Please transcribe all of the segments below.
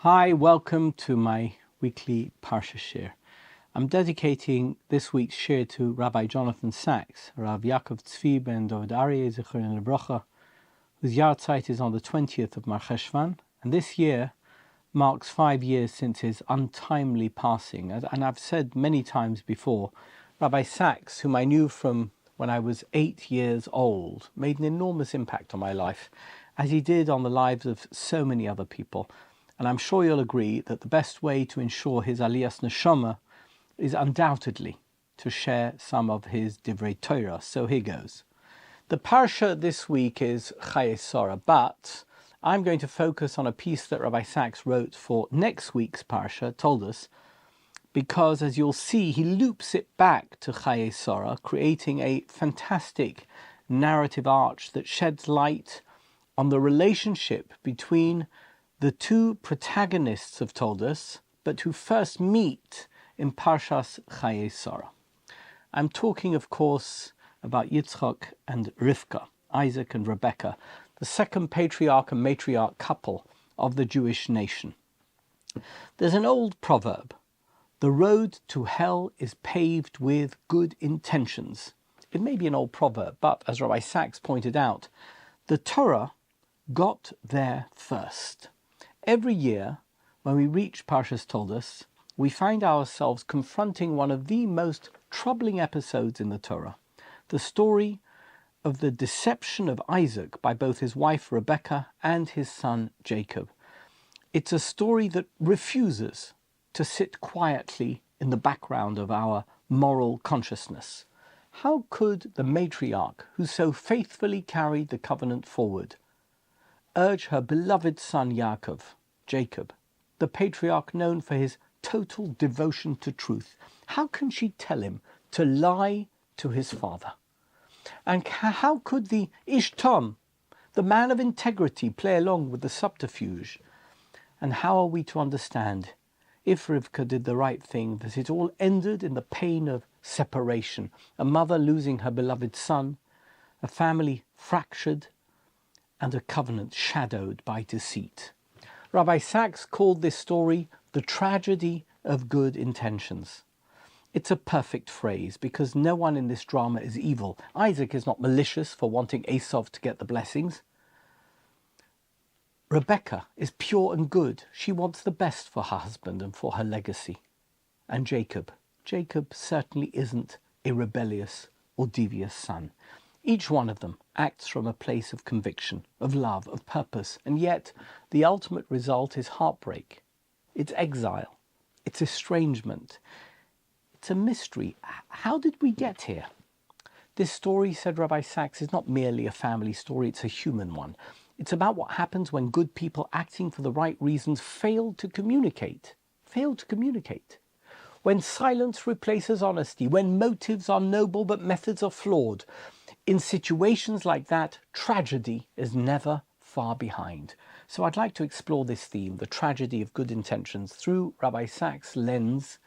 Hi, welcome to my weekly Parsha Shir. I'm dedicating this week's Shir to Rabbi Jonathan Sacks, Rav Yaakov Tzvi ben David Aryeh Zichron Lebrocha, whose yahrzeit is on the 20th of Mar Cheshvan, and this year marks 5 years since his untimely passing. And I've said many times before, Rabbi Sacks, whom I knew from when I was 8 years old, made an enormous impact on my life, as he did on the lives of so many other people. And I'm sure you'll agree that the best way to ensure his aliyas neshama is undoubtedly to share some of his divrei Torah. So here goes. The parsha this week is Chayei Sarah, but I'm going to focus on a piece that Rabbi Sacks wrote for next week's parsha, told us, because as you'll see, he loops it back to Chayei Sarah, creating a fantastic narrative arch that sheds light on the relationship between the two protagonists of Toldos, but who first meet in Parshas Chayei Sarah. I'm talking, of course, about Yitzchak and Rivka, Isaac and Rebekah, the second patriarch and matriarch couple of the Jewish nation. There's an old proverb: the road to hell is paved with good intentions. It may be an old proverb, but as Rabbi Sacks pointed out, the Torah got there first. Every year, when we reach Parshas Toldos, we find ourselves confronting one of the most troubling episodes in the Torah, the story of the deception of Isaac by both his wife Rebekah and his son Jacob. It's a story that refuses to sit quietly in the background of our moral consciousness. How could the matriarch, who so faithfully carried the covenant forward, urge her beloved son Yaakov, Jacob, the patriarch known for his total devotion to truth, how can she tell him to lie to his father? And how could the Ish Tom, the man of integrity, play along with the subterfuge? And how are we to understand, if Rivka did the right thing, that it all ended in the pain of separation, a mother losing her beloved son, a family fractured, and a covenant shadowed by deceit? Rabbi Sacks called this story the tragedy of good intentions. It's a perfect phrase because no one in this drama is evil. Isaac is not malicious for wanting Esau to get the blessings. Rebekah is pure and good. She wants the best for her husband and for her legacy. And Jacob certainly isn't a rebellious or devious son. Each one of them acts from a place of conviction, of love, of purpose, and yet the ultimate result is heartbreak. It's exile. It's estrangement. It's a mystery. How did we get here? This story, said Rabbi Sacks, is not merely a family story, it's a human one. It's about what happens when good people acting for the right reasons fail to communicate. When silence replaces honesty, when motives are noble but methods are flawed. In situations like that, tragedy is never far behind. So I'd like to explore this theme, the tragedy of good intentions, through Rabbi Sacks' lens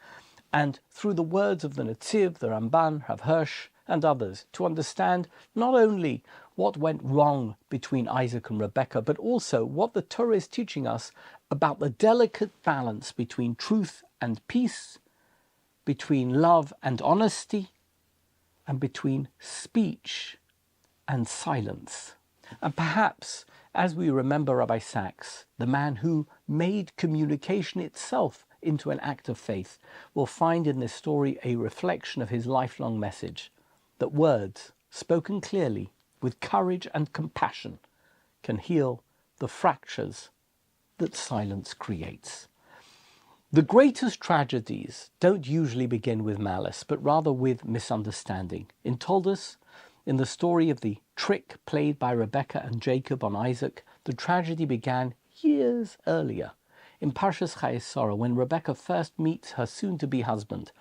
and through the words of the Netziv, the Ramban, Rav Hirsch, and others, to understand not only what went wrong between Isaac and Rebekah, but also what the Torah is teaching us about the delicate balance between truth and peace, between love and honesty, and between speech and silence. And perhaps, as we remember Rabbi Sacks, the man who made communication itself into an act of faith, will find in this story a reflection of his lifelong message, that words, spoken clearly, with courage and compassion, can heal the fractures that silence creates. The greatest tragedies don't usually begin with malice, but rather with misunderstanding. In Toldos, in the story of the trick played by Rebekah and Jacob on Isaac, the tragedy began years earlier. In Parshas Chayei Sarah, when Rebekah first meets her soon-to-be husband,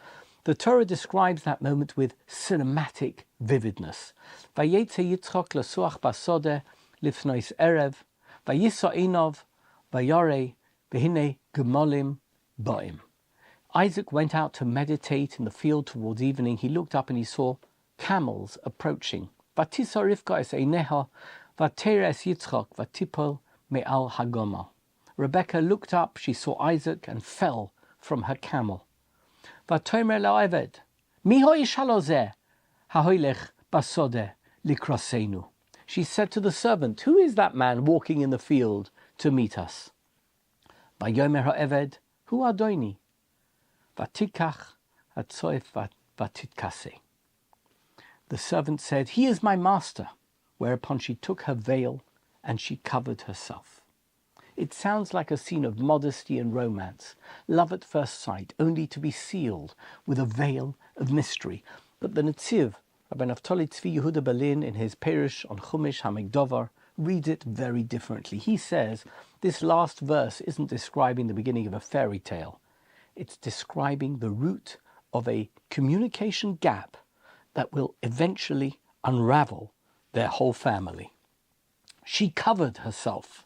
the Torah describes that moment with cinematic vividness. Vayetze Yitzchak lesuach basodeh lifnois erev, vayisa einov, vayarei, v'hinei gemolim ba'im. Isaac went out to meditate in the field towards evening. He looked up and he saw camels approaching. Vatisa Rivka es eineha, vatera es Yitzchak, vatipol me'al hagoma. Rebekah looked up, she saw Isaac, and fell from her camel. Vatomer laeved, mi hoish halozeh, hahoilech basodeh likrasenu. She said to the servant, who is that man walking in the field to meet us? Vayomer ha'eved, hu adoini. Vatikach hatzoef vatitkase. The servant said, he is my master. Whereupon she took her veil and she covered herself. It sounds like a scene of modesty and romance, love at first sight, only to be sealed with a veil of mystery. But the Netziv, Rabbi Naftali Tzvi Yehuda Berlin, in his Perush on Chumash HaMikdover, reads it very differently. He says this last verse isn't describing the beginning of a fairy tale. It's describing the root of a communication gap that will eventually unravel their whole family. She covered herself,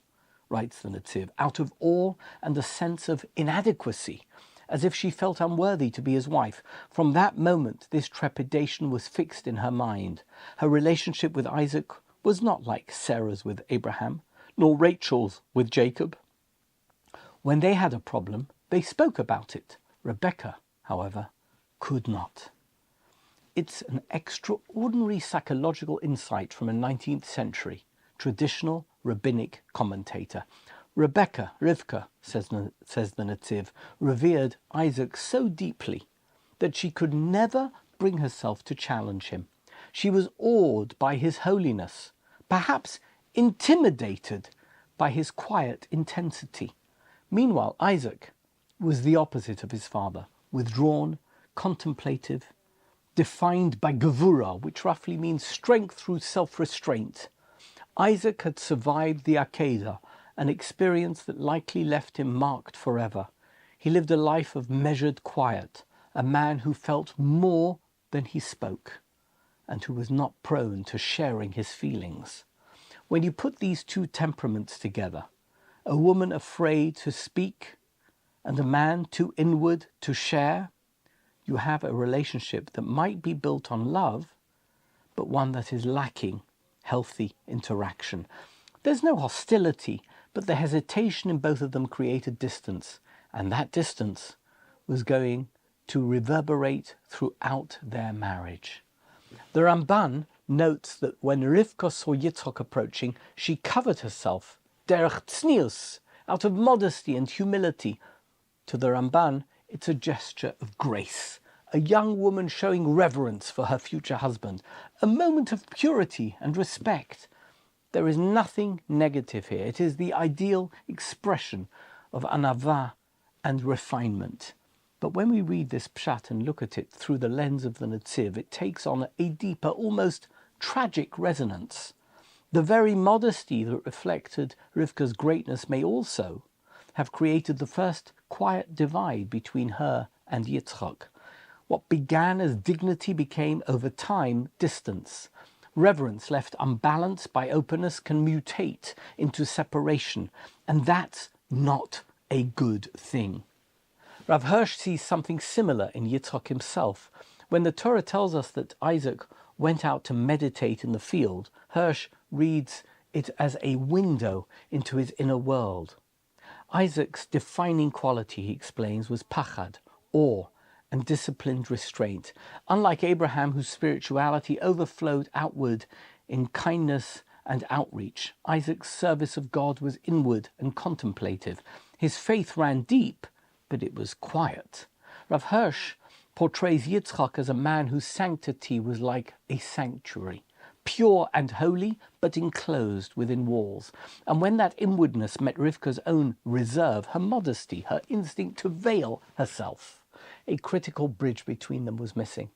writes the Netziv, out of awe and a sense of inadequacy, as if she felt unworthy to be his wife. From that moment, this trepidation was fixed in her mind. Her relationship with Isaac was not like Sarah's with Abraham, nor Rachel's with Jacob. When they had a problem, they spoke about it. Rebekah, however, could not. It's an extraordinary psychological insight from a 19th century traditional rabbinic commentator. Rebekah, Rivka, says the Netziv, revered Isaac so deeply that she could never bring herself to challenge him. She was awed by his holiness, perhaps intimidated by his quiet intensity. Meanwhile, Isaac was the opposite of his father, withdrawn, contemplative, defined by gevura, which roughly means strength through self-restraint. Isaac had survived the Akedah, an experience that likely left him marked forever. He lived a life of measured quiet, a man who felt more than he spoke, and who was not prone to sharing his feelings. When you put these two temperaments together, a woman afraid to speak and a man too inward to share, you have a relationship that might be built on love, but one that is lacking healthy interaction. There's no hostility, but the hesitation in both of them created distance, and that distance was going to reverberate throughout their marriage. The Ramban notes that when Rivka saw Yitzchak approaching, she covered herself, derech tznius, out of modesty and humility. To the Ramban, it's a gesture of grace, a young woman showing reverence for her future husband, a moment of purity and respect. There is nothing negative here. It is the ideal expression of anava and refinement. But when we read this pshat and look at it through the lens of the Netziv, it takes on a deeper, almost tragic resonance. The very modesty that reflected Rivka's greatness may also have created the first quiet divide between her and Yitzchak. What began as dignity became, over time, distance. Reverence left unbalanced by openness can mutate into separation, and that's not a good thing. Rav Hirsch sees something similar in Yitzchak himself. When the Torah tells us that Isaac went out to meditate in the field, Hirsch reads it as a window into his inner world. Isaac's defining quality, he explains, was pachad, awe, and disciplined restraint. Unlike Abraham, whose spirituality overflowed outward in kindness and outreach, Isaac's service of God was inward and contemplative. His faith ran deep, but it was quiet. Rav Hirsch portrays Yitzchak as a man whose sanctity was like a sanctuary, pure and holy, but enclosed within walls. And when that inwardness met Rivka's own reserve, her modesty, her instinct to veil herself, a critical bridge between them was missing.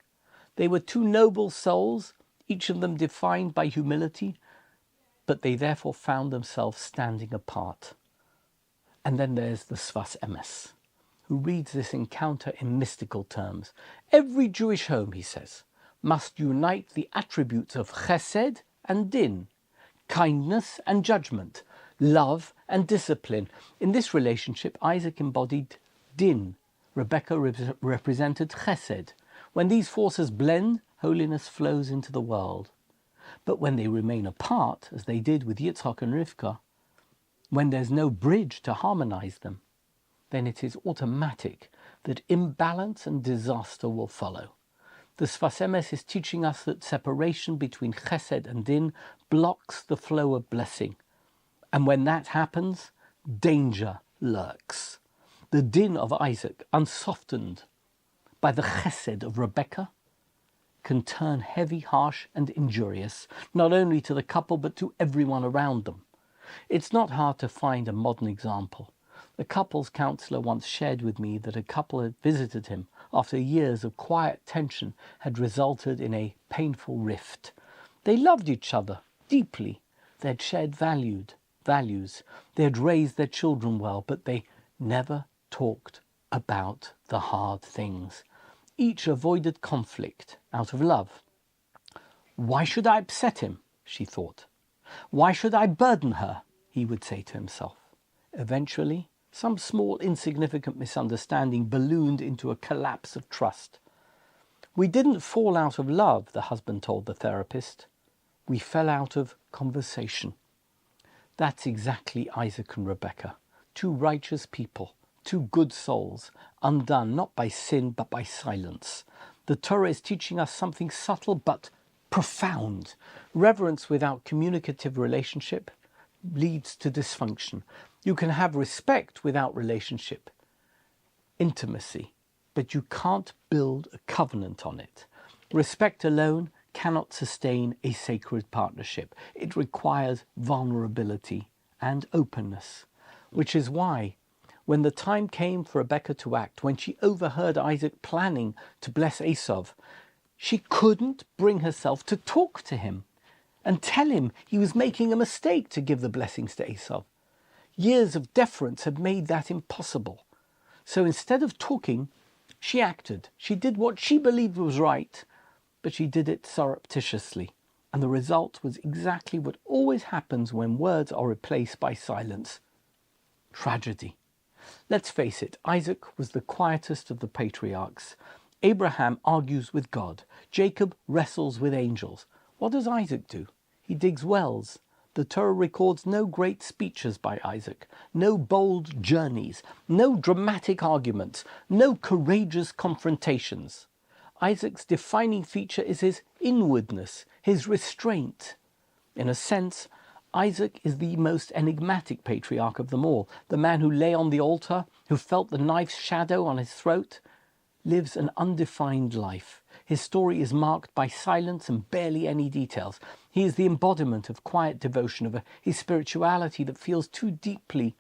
They were two noble souls, each of them defined by humility, but they therefore found themselves standing apart. And then there's the Sfas Emes, who reads this encounter in mystical terms. Every Jewish home, he says, must unite the attributes of chesed and din, kindness and judgment, love and discipline. In this relationship, Isaac embodied din. Rebekah represented chesed. When these forces blend, holiness flows into the world. But when they remain apart, as they did with Yitzchak and Rivka, when there's no bridge to harmonize them, then it is automatic that imbalance and disaster will follow. The Sfas Emes is teaching us that separation between chesed and din blocks the flow of blessing. And when that happens, danger lurks. The din of Isaac, unsoftened by the chesed of Rebekah, can turn heavy, harsh and injurious, not only to the couple but to everyone around them. It's not hard to find a modern example. The couple's counsellor once shared with me that a couple had visited him after years of quiet tension had resulted in a painful rift. They loved each other deeply. They had shared values. They had raised their children well, but they never talked about the hard things. Each avoided conflict out of love. Why should I upset him? She thought. Why should I burden her? He would say to himself. Eventually, some small insignificant misunderstanding ballooned into a collapse of trust. We didn't fall out of love, the husband told the therapist. We fell out of conversation. That's exactly Isaac and Rebekah, two righteous people, two good souls, undone not by sin but by silence. The Torah is teaching us something subtle but profound. Reverence without communicative relationship leads to dysfunction. You can have respect without relationship, intimacy, but you can't build a covenant on it. Respect alone cannot sustain a sacred partnership. It requires vulnerability and openness, which is why when the time came for Rebekah to act, when she overheard Isaac planning to bless Esau, she couldn't bring herself to talk to him and tell him he was making a mistake to give the blessings to Esau. Years of deference had made that impossible. So instead of talking, she acted. She did what she believed was right, but she did it surreptitiously. And the result was exactly what always happens when words are replaced by silence. Tragedy. Let's face it, Isaac was the quietest of the patriarchs. Abraham argues with God. Jacob wrestles with angels. What does Isaac do? He digs wells. The Torah records no great speeches by Isaac, no bold journeys, no dramatic arguments, no courageous confrontations. Isaac's defining feature is his inwardness, his restraint. In a sense, Isaac is the most enigmatic patriarch of them all. The man who lay on the altar, who felt the knife's shadow on his throat, lives an undefined life. His story is marked by silence and barely any details. He is the embodiment of quiet devotion, of his spirituality that feels too deeply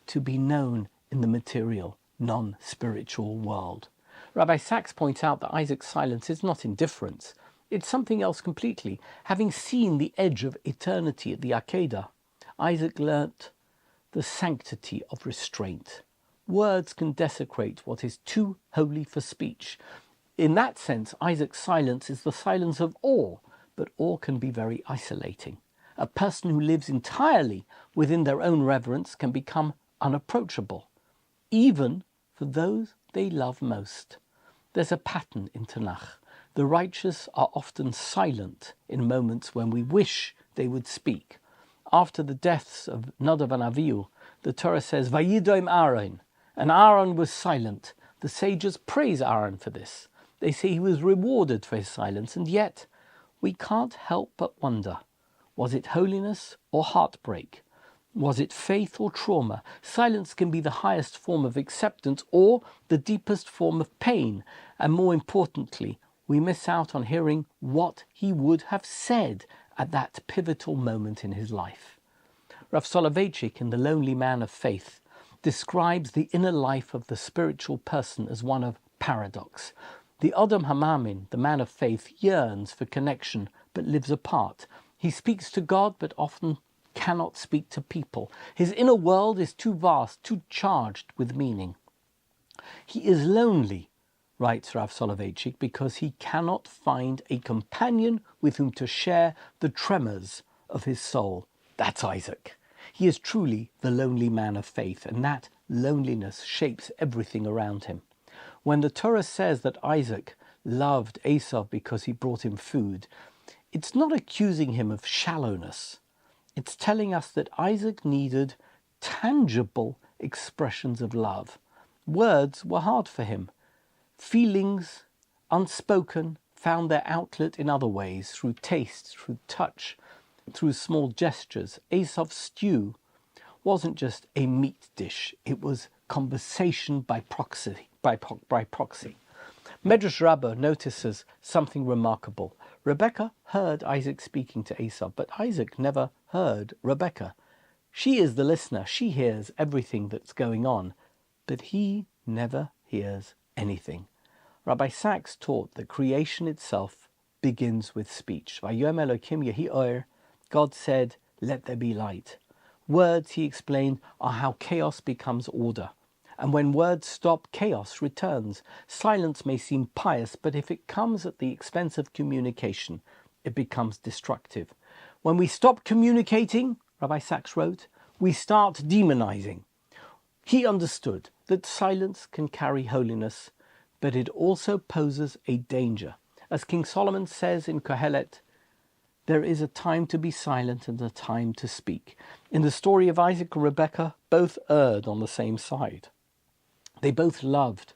to be known in the material, non-spiritual world. Rabbi Sacks points out that Isaac's silence is not indifference. It's something else completely. Having seen the edge of eternity at the Akedah, Isaac learnt the sanctity of restraint. Words can desecrate what is too holy for speech. In that sense, Isaac's silence is the silence of awe, but awe can be very isolating. A person who lives entirely within their own reverence can become unapproachable, even for those they love most. There's a pattern in Tanakh. The righteous are often silent in moments when we wish they would speak. After the deaths of Nadav and Avihu, the Torah says, Vayidom Aaron, and Aaron was silent. The sages praise Aaron for this. They say he was rewarded for his silence, and yet we can't help but wonder, was it holiness or heartbreak? Was it faith or trauma? Silence can be the highest form of acceptance or the deepest form of pain. And more importantly, we miss out on hearing what he would have said at that pivotal moment in his life. Rav Soloveitchik, in The Lonely Man of Faith, describes the inner life of the spiritual person as one of paradox. The Adam Hamamin, the man of faith, yearns for connection but lives apart. He speaks to God but often cannot speak to people. His inner world is too vast, too charged with meaning. He is lonely, writes Rav Soloveitchik, because he cannot find a companion with whom to share the tremors of his soul. That's Isaac. He is truly the lonely man of faith, and that loneliness shapes everything around him. When the Torah says that Isaac loved Esau because he brought him food, it's not accusing him of shallowness. It's telling us that Isaac needed tangible expressions of love. Words were hard for him. Feelings, unspoken, found their outlet in other ways, through taste, through touch, through small gestures. Esau's stew wasn't just a meat dish, it was conversation by proxy. Medrash Rabbah notices something remarkable. Rebekah heard Isaac speaking to Esau, but Isaac never heard Rebekah. She is the listener. She hears everything that's going on, but he never hears anything. Rabbi Sacks taught that creation itself begins with speech. Vayom Elokim yehi or, God said, "Let there be light." Words, he explained, are how chaos becomes order. And when words stop, chaos returns. Silence may seem pious, but if it comes at the expense of communication, it becomes destructive. When we stop communicating, Rabbi Sacks wrote, we start demonizing. He understood that silence can carry holiness, but it also poses a danger. As King Solomon says in Kohelet, there is a time to be silent and a time to speak. In the story of Isaac and Rebekah, both erred on the same side. They both loved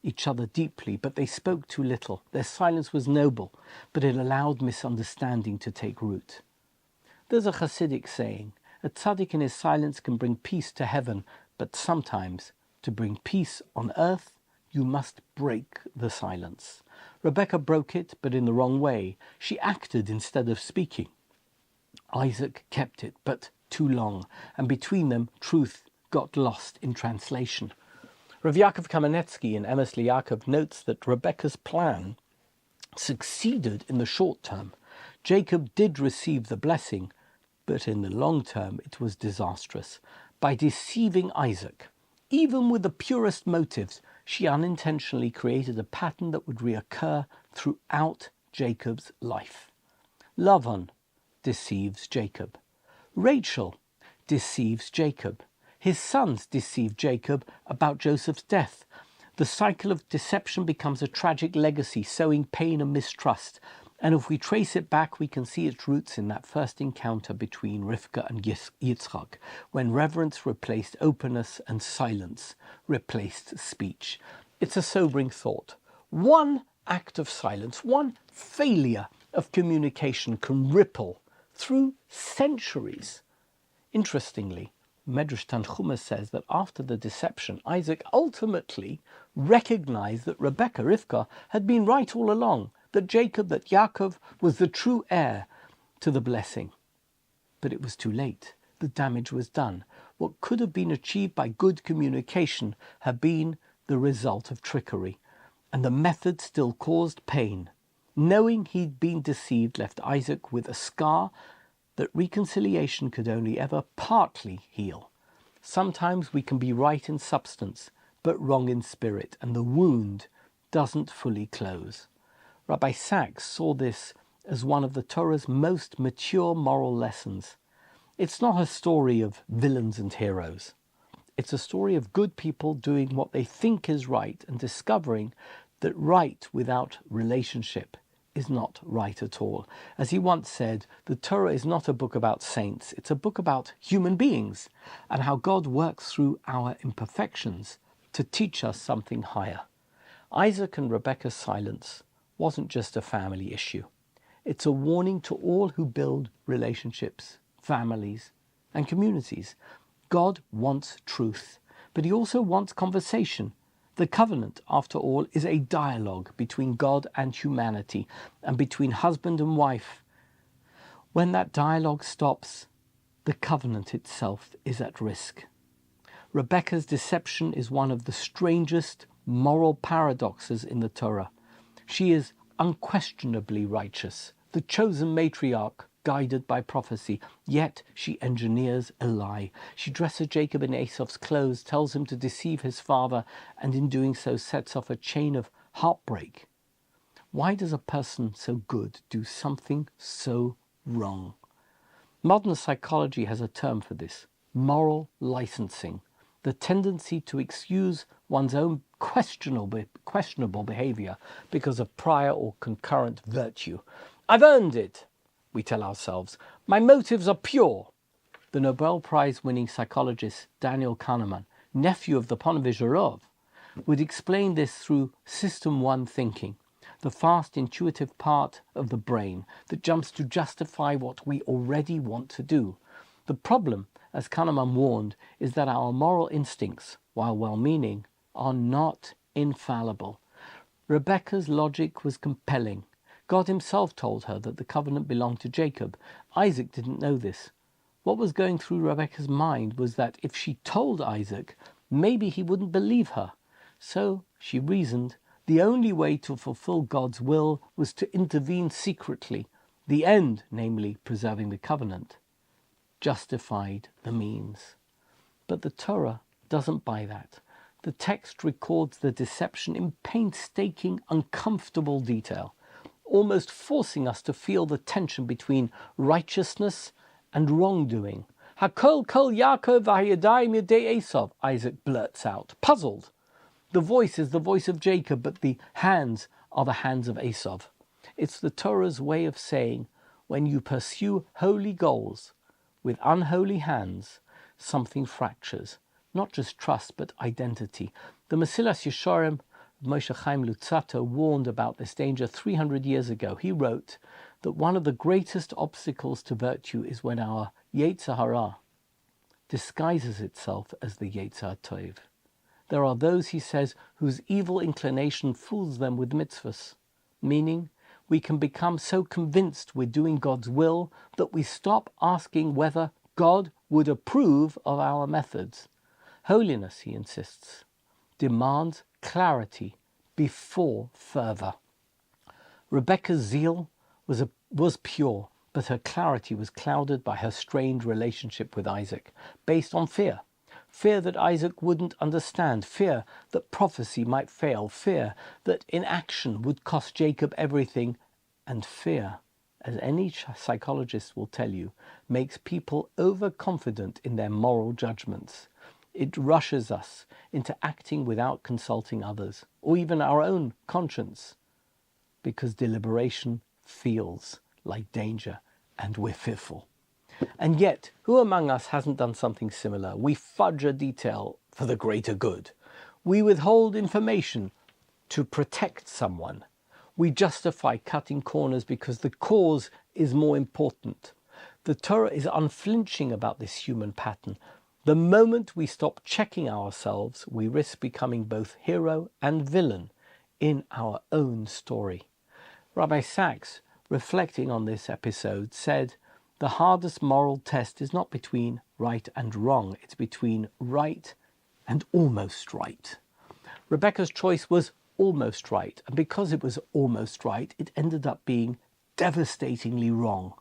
each other deeply, but they spoke too little. Their silence was noble, but it allowed misunderstanding to take root. There's a Hasidic saying, a tzaddik in his silence can bring peace to heaven, but sometimes to bring peace on earth, you must break the silence. Rebekah broke it, but in the wrong way. She acted instead of speaking. Isaac kept it, but too long, and between them, truth got lost in translation. Rav Yaakov Kamenetsky in Emes Yaakov notes that Rebekah's plan succeeded in the short term. Jacob did receive the blessing, but in the long term it was disastrous. By deceiving Isaac, even with the purest motives, she unintentionally created a pattern that would reoccur throughout Jacob's life. Lavan deceives Jacob. Rachel deceives Jacob. His sons deceive Jacob about Joseph's death. The cycle of deception becomes a tragic legacy, sowing pain and mistrust. And if we trace it back, we can see its roots in that first encounter between Rivka and Yitzchak, when reverence replaced openness and silence replaced speech. It's a sobering thought. One act of silence, one failure of communication can ripple through centuries. Interestingly, Medrash Tanchuma says that after the deception, Isaac ultimately recognized that Rebekah, Rivka, had been right all along, that Jacob, that Yaakov was the true heir to the blessing. But it was too late. The damage was done. What could have been achieved by good communication had been the result of trickery, and the method still caused pain. Knowing he'd been deceived left Isaac with a scar that reconciliation could only ever partly heal. Sometimes we can be right in substance, but wrong in spirit, and the wound doesn't fully close. Rabbi Sacks saw this as one of the Torah's most mature moral lessons. It's not a story of villains and heroes. It's a story of good people doing what they think is right and discovering that right without relationship is not right at all. As he once said, the Torah is not a book about saints, it's a book about human beings and how God works through our imperfections to teach us something higher. Isaac and Rebekah's silence wasn't just a family issue. It's a warning to all who build relationships, families, and communities. God wants truth, but he also wants conversation. The covenant, after all, is a dialogue between God and humanity, and between husband and wife. When that dialogue stops, the covenant itself is at risk. Rebekah's deception is one of the strangest moral paradoxes in the Torah. She is unquestionably righteous, the chosen matriarch, guided by prophecy, yet she engineers a lie. She dresses Jacob in Esau's clothes, tells him to deceive his father, and in doing so sets off a chain of heartbreak. Why does a person so good do something so wrong? Modern psychology has a term for this: moral licensing, the tendency to excuse one's own questionable behavior because of prior or concurrent virtue. I've earned it, we tell ourselves. My motives are pure. the Nobel Prize-winning psychologist Daniel Kahneman, nephew of the Ponevezher, would explain this through System 1 thinking, the fast, intuitive part of the brain that jumps to justify what we already want to do. The problem, as Kahneman warned, is that our moral instincts, while well-meaning, are not infallible. Rebekah's logic was compelling. God himself told her that the covenant belonged to Jacob. Isaac didn't know this. What was going through Rebekah's mind was that if she told Isaac, maybe he wouldn't believe her. So, she reasoned, the only way to fulfill God's will was to intervene secretly. The end, namely preserving the covenant, justified the means. But the Torah doesn't buy that. The text records the deception in painstaking, uncomfortable detail, almost forcing us to feel the tension between righteousness and wrongdoing. Hakol kol Yaakov v'hayadayim yedei Esav, Isaac blurts out, puzzled. The voice is the voice of Jacob, but the hands are the hands of Esav. It's the Torah's way of saying, when you pursue holy goals with unholy hands, something fractures. Not just trust, but identity. The Mesilas Yesharim of Moshe Chaim Luzzatto warned about this danger 300 years ago. He wrote that one of the greatest obstacles to virtue is when our Yetzer Hara disguises itself as the Yetzer Tov. There are those, he says, whose evil inclination fools them with mitzvahs, meaning we can become so convinced we're doing God's will that we stop asking whether God would approve of our methods. Holiness, he insists, demands clarity before fervor. Rebekah's zeal was pure, but her clarity was clouded by her strained relationship with Isaac, based on fear. Fear that Isaac wouldn't understand, fear that prophecy might fail, fear that inaction would cost Jacob everything, and fear, as any psychologist will tell you, makes people overconfident in their moral judgments. It rushes us into acting without consulting others, or even our own conscience, because deliberation feels like danger and we're fearful. And yet, who among us hasn't done something similar? We fudge a detail for the greater good. We withhold information to protect someone. We justify cutting corners because the cause is more important. The Torah is unflinching about this human pattern. The moment we stop checking ourselves, we risk becoming both hero and villain in our own story. Rabbi Sacks, reflecting on this episode, said, the hardest moral test is not between right and wrong, it's between right and almost right. Rebekah's choice was almost right, and because it was almost right, it ended up being devastatingly wrong.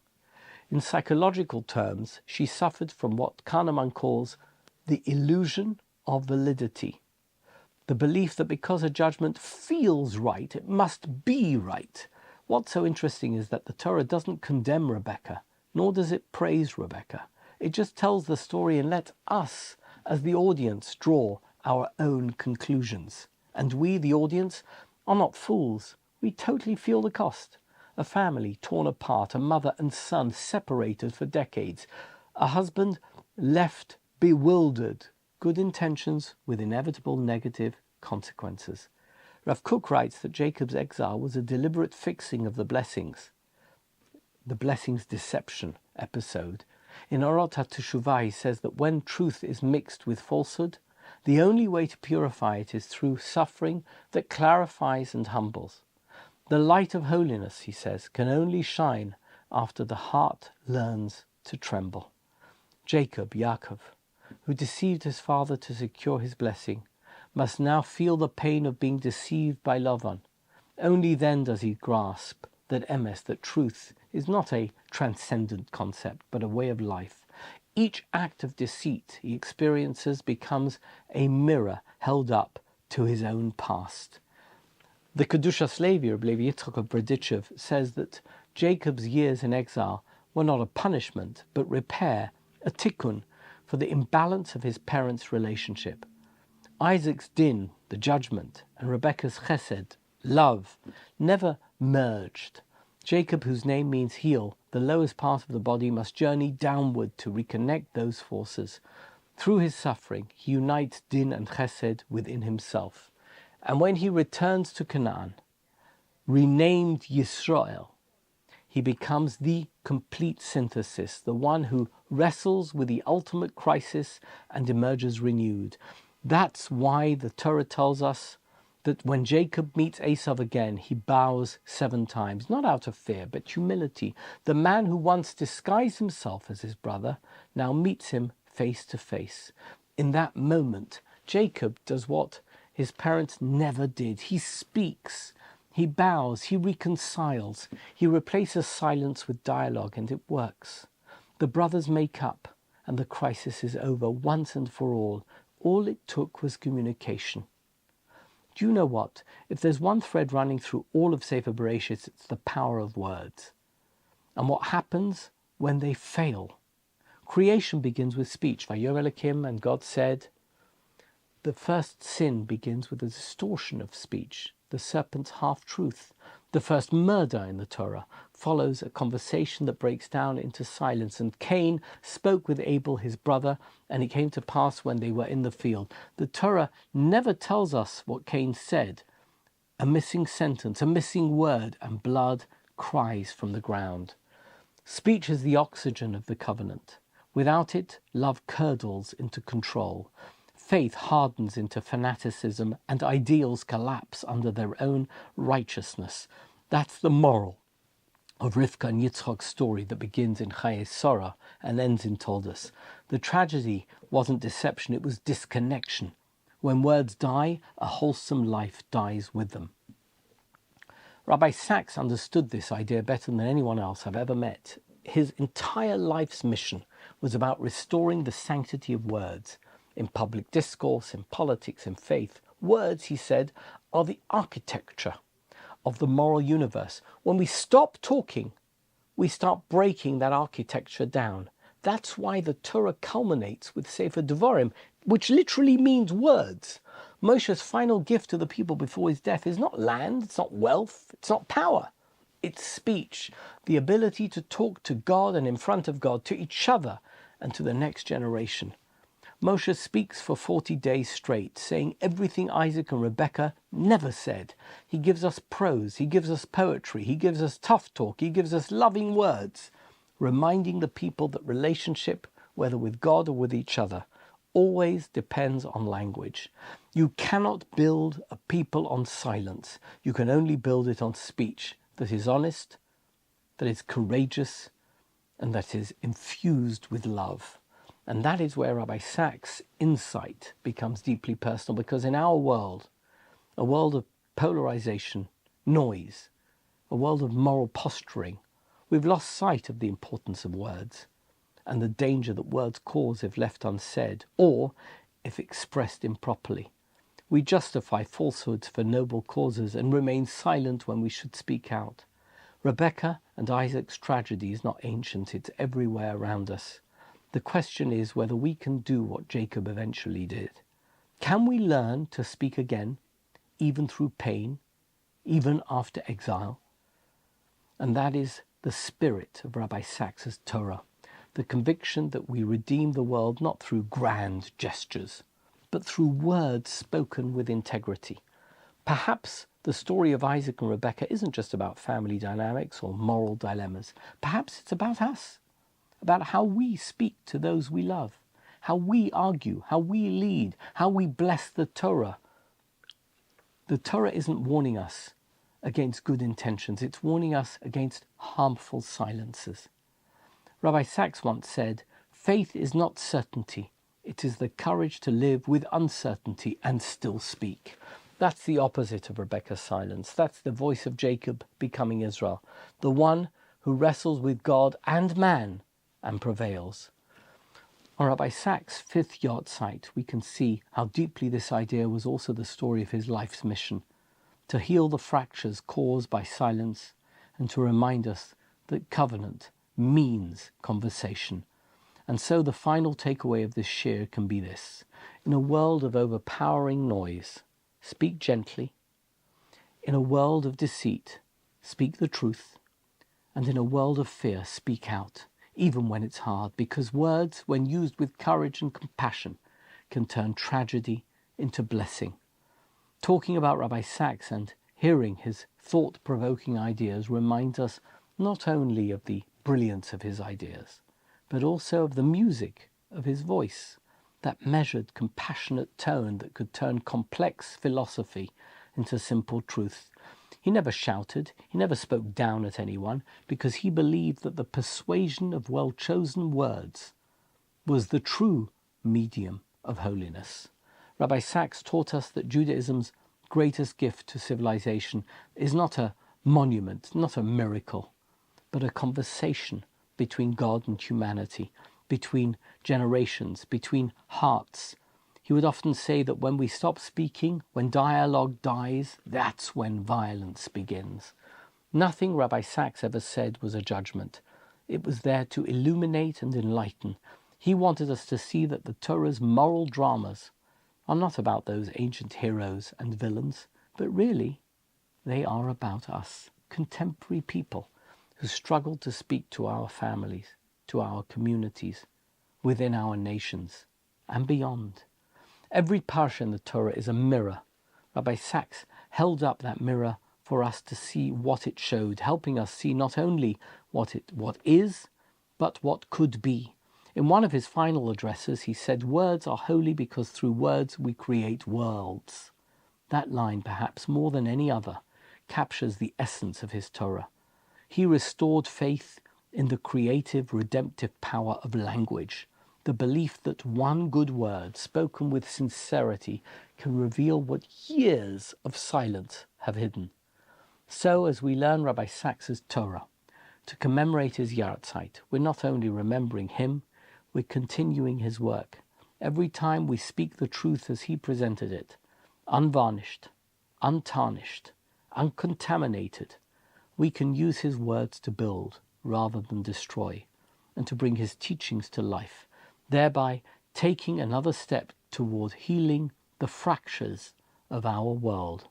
In psychological terms, she suffered from what Kahneman calls the illusion of validity. The belief that because a judgment feels right, it must be right. What's so interesting is that the Torah doesn't condemn Rebekah, nor does it praise Rebekah. It just tells the story and lets us, as the audience, draw our own conclusions. And we, the audience, are not fools. We totally feel the cost. A family torn apart, a mother and son separated for decades, a husband left bewildered, good intentions with inevitable negative consequences. Rav Kook writes that Jacob's exile was a deliberate fixing of the blessings deception episode. In Orot HaTeshuvah, he says that when truth is mixed with falsehood, the only way to purify it is through suffering that clarifies and humbles. The light of holiness, he says, can only shine after the heart learns to tremble. Jacob, Yaakov, who deceived his father to secure his blessing, must now feel the pain of being deceived by Lavan. Only then does he grasp that emes, that truth, is not a transcendent concept, but a way of life. Each act of deceit he experiences becomes a mirror held up to his own past. The Kedushas Levi, Rabbi Yitzchak of Berdichev, says that Jacob's years in exile were not a punishment, but repair, a tikkun, for the imbalance of his parents' relationship. Isaac's din, the judgment, and Rebekah's chesed, love, never merged. Jacob, whose name means heel, the lowest part of the body, must journey downward to reconnect those forces. Through his suffering, he unites din and chesed within himself. And when he returns to Canaan, renamed Yisrael, he becomes the complete synthesis, the one who wrestles with the ultimate crisis and emerges renewed. That's why the Torah tells us that when Jacob meets Esau again, he bows 7 times, not out of fear, but humility. The man who once disguised himself as his brother now meets him face to face. In that moment, Jacob does what his parents never did. He speaks, he bows, he reconciles, he replaces silence with dialogue, and it works. The brothers make up, and the crisis is over once and for all. All it took was communication. Do you know what? If there's one thread running through all of Sefer Bereshit, it's the power of words. And what happens when they fail? Creation begins with speech. Vayomer Elokim, and God said. The first sin begins with a distortion of speech, the serpent's half-truth. The first murder in the Torah follows a conversation that breaks down into silence. And Cain spoke with Abel, his brother, and it came to pass when they were in the field. The Torah never tells us what Cain said. A missing sentence, a missing word, and blood cries from the ground. Speech is the oxygen of the covenant. Without it, love curdles into control. Faith hardens into fanaticism, and ideals collapse under their own righteousness. That's the moral of Rivka and Yitzchak's story that begins in Chayei Sarah and ends in Toldos. The tragedy wasn't deception, it was disconnection. When words die, a wholesome life dies with them. Rabbi Sacks understood this idea better than anyone else I've ever met. His entire life's mission was about restoring the sanctity of words. In public discourse, in politics, in faith, words, he said, are the architecture of the moral universe. When we stop talking, we start breaking that architecture down. That's why the Torah culminates with Sefer Devarim, which literally means words. Moshe's final gift to the people before his death is not land, it's not wealth, it's not power. It's speech, the ability to talk to God and in front of God, to each other and to the next generation. Moshe speaks for 40 days straight, saying everything Isaac and Rebekah never said. He gives us prose, he gives us poetry, he gives us tough talk, he gives us loving words, reminding the people that relationship, whether with God or with each other, always depends on language. You cannot build a people on silence. You can only build it on speech that is honest, that is courageous, and that is infused with love. And that is where Rabbi Sacks' insight becomes deeply personal, because in our world, a world of polarization, noise, a world of moral posturing, we've lost sight of the importance of words and the danger that words cause if left unsaid or if expressed improperly. We justify falsehoods for noble causes and remain silent when we should speak out. Rebekah and Isaac's tragedy is not ancient, it's everywhere around us. The question is whether we can do what Jacob eventually did. Can we learn to speak again, even through pain, even after exile? And that is the spirit of Rabbi Sacks' Torah, the conviction that we redeem the world not through grand gestures, but through words spoken with integrity. Perhaps the story of Isaac and Rebekah isn't just about family dynamics or moral dilemmas. Perhaps it's about us, about how we speak to those we love, how we argue, how we lead, how we bless the Torah. The Torah isn't warning us against good intentions, it's warning us against harmful silences. Rabbi Sacks once said, "Faith is not certainty, it is the courage to live with uncertainty and still speak." That's the opposite of Rebekah's silence. That's the voice of Jacob becoming Israel, the one who wrestles with God and man and prevails. On Rabbi Sacks' 5th yahrzeit, we can see how deeply this idea was also the story of his life's mission, to heal the fractures caused by silence and to remind us that covenant means conversation. And so the final takeaway of this shir can be this: in a world of overpowering noise, speak gently. In a world of deceit, speak the truth. And in a world of fear, speak out, even when it's hard, because words, when used with courage and compassion, can turn tragedy into blessing. Talking about Rabbi Sacks and hearing his thought-provoking ideas reminds us not only of the brilliance of his ideas, but also of the music of his voice, that measured, compassionate tone that could turn complex philosophy into simple truth. He never shouted, he never spoke down at anyone, because he believed that the persuasion of well-chosen words was the true medium of holiness. Rabbi Sacks taught us that Judaism's greatest gift to civilization is not a monument, not a miracle, but a conversation between God and humanity, between generations, between hearts. He would often say that when we stop speaking, when dialogue dies, that's when violence begins. Nothing Rabbi Sacks ever said was a judgment. It was there to illuminate and enlighten. He wanted us to see that the Torah's moral dramas are not about those ancient heroes and villains, but really they are about us, contemporary people who struggle to speak to our families, to our communities, within our nations and beyond. Every parsha in the Torah is a mirror. Rabbi Sacks held up that mirror for us to see what it showed, helping us see not only what is, but what could be. In one of his final addresses, he said, "Words are holy because through words we create worlds." That line, perhaps more than any other, captures the essence of his Torah. He restored faith in the creative, redemptive power of language, the belief that one good word spoken with sincerity can reveal what years of silence have hidden. So as we learn Rabbi Sacks' Torah, to commemorate his yahrzeit, we're not only remembering him, we're continuing his work. Every time we speak the truth as he presented it, unvarnished, untarnished, uncontaminated, we can use his words to build rather than destroy, and to bring his teachings to life, thereby taking another step toward healing the fractures of our world.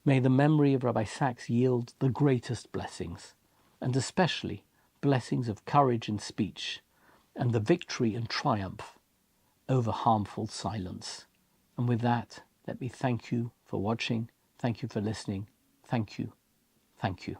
May the memory of Rabbi Sacks yield the greatest blessings, and especially blessings of courage in speech, and the victory and triumph over harmful silence. And with that, let me thank you for watching. Thank you for listening. Thank you. Thank you.